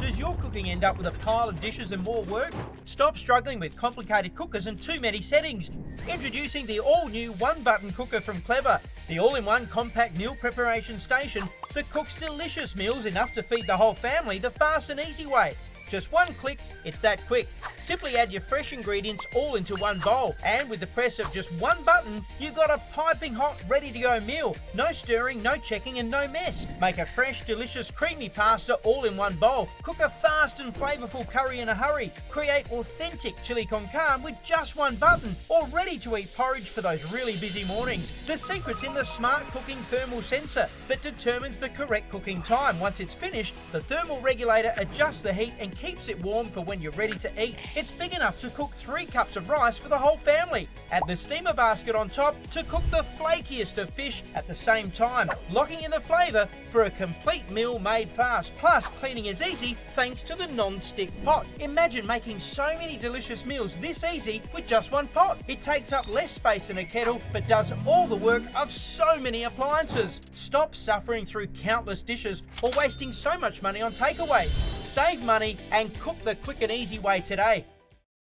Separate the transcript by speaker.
Speaker 1: does your cooking end up with a pile of dishes and more work? Stop struggling with complicated cookers and too many settings. Introducing the all-new one-button cooker from Kleva, the all-in-one compact meal preparation station that cooks delicious meals enough to feed the whole family the fast and easy way. Just one click, it's that quick. Simply add your fresh ingredients all into one bowl, and with the press of just one button, you've got a piping hot, ready to go meal. No stirring, no checking, and no mess. Make a fresh, delicious, creamy pasta all in one bowl. Cook a fast and flavorful curry in a hurry. Create authentic chili con carne with just one button, or ready to eat porridge for those really busy mornings. The secret's in the smart cooking thermal sensor that determines the correct cooking time. Once it's finished, the thermal regulator adjusts the heat and keeps it warm for when you're ready to eat. It's big enough to cook 3 cups of rice for the whole family. Add the steamer basket on top to cook the flakiest of fish at the same time, locking in the flavour for a complete meal made fast. Plus, cleaning is easy thanks to the non-stick pot. Imagine making so many delicious meals this easy with just one pot. It takes up less space than a kettle, but does all the work of so many appliances. Stop suffering through countless dishes or wasting so much money on takeaways. Save money and cook the quick and easy way today.